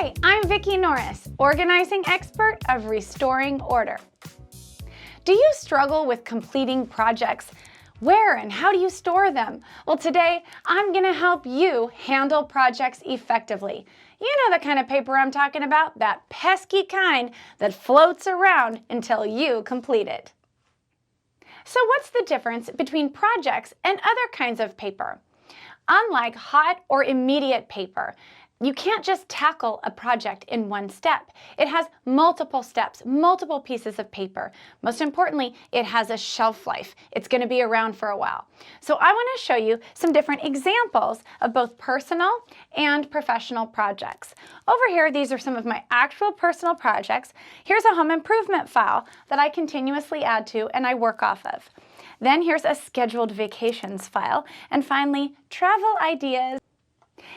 Hi, I'm Vicki Norris, organizing expert of Restoring Order. Do you struggle with completing projects? Where and how do you store them? Well, today I'm going to help you handle projects effectively. You know the kind of paper I'm talking about, that pesky kind that floats around until you complete it. So what's the difference between projects and other kinds of paper? Unlike hot or immediate paper, you can't just tackle a project in one step. It has multiple steps, multiple pieces of paper. Most importantly, it has a shelf life. It's going to be around for a while. So I want to show you some different examples of both personal and professional projects. Over here, these are some of my actual personal projects. Here's a home improvement file that I continuously add to and I work off of. Then here's a scheduled vacations file. And finally, travel ideas.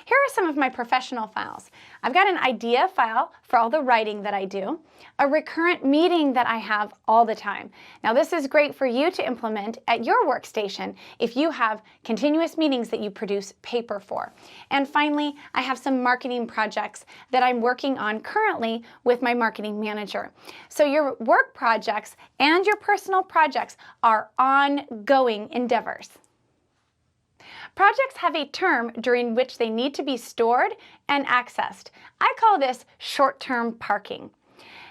Here are some of my professional files. I've got an idea file for all the writing that I do, a recurrent meeting that I have all the time. Now this is great for you to implement at your workstation if you have continuous meetings that you produce paper for. And finally, I have some marketing projects that I'm working on currently with my marketing manager. So your work projects and your personal projects are ongoing endeavors. Projects have a term during which they need to be stored and accessed. I call this short-term parking.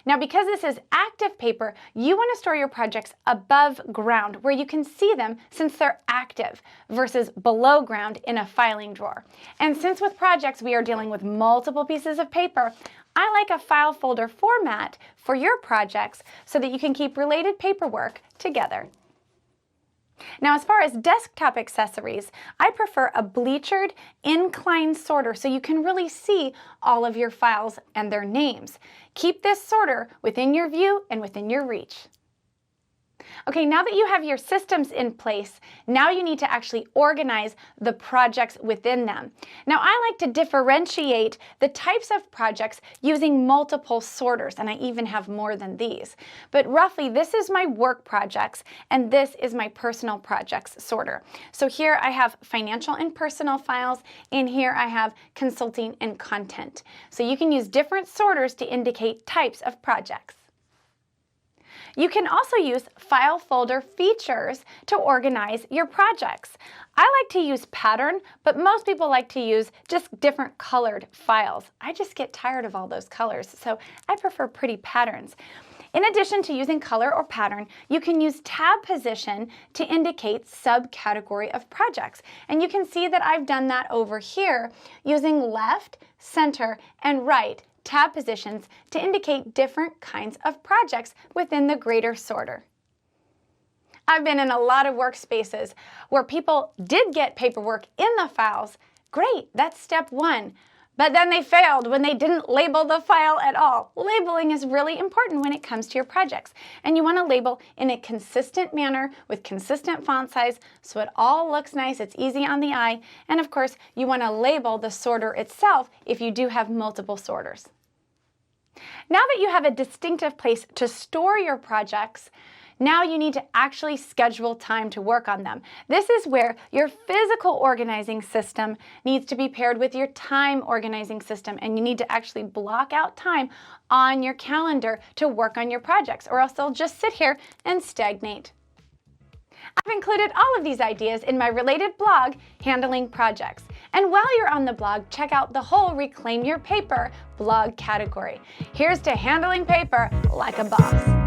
Now, because this is active paper, you want to store your projects above ground where you can see them since they're active versus below ground in a filing drawer. And since with projects we are dealing with multiple pieces of paper, I like a file folder format for your projects so that you can keep related paperwork together. Now, as far as desktop accessories, I prefer a bleachered incline sorter so you can really see all of your files and their names. Keep this sorter within your view and within your reach. Okay, now that you have your systems in place, now you need to actually organize the projects within them. Now, I like to differentiate the types of projects using multiple sorters, and I even have more than these. But roughly, this is my work projects, and this is my personal projects sorter. So here I have financial and personal files, and here I have consulting and content. So you can use different sorters to indicate types of projects. You can also use file folder features to organize your projects. I like to use pattern, but most people like to use just different colored files. I just get tired of all those colors, so I prefer pretty patterns. In addition to using color or pattern, you can use tab position to indicate subcategory of projects. And you can see that I've done that over here using left, center, and right tab positions to indicate different kinds of projects within the greater sorter. I've been in a lot of workspaces where people did get paperwork in the files. Great, that's step one. But then they failed when they didn't label the file at all. Labeling is really important when it comes to your projects. And you want to label in a consistent manner with consistent font size so it all looks nice, it's easy on the eye. And of course, you want to label the sorter itself if you do have multiple sorters. Now that you have a distinctive place to store your projects, now you need to actually schedule time to work on them. This is where your physical organizing system needs to be paired with your time organizing system, and you need to actually block out time on your calendar to work on your projects, or else they'll just sit here and stagnate. I've included all of these ideas in my related blog, Handling Projects. And while you're on the blog, check out the whole Reclaim Your Paper blog category. Here's to handling paper like a boss.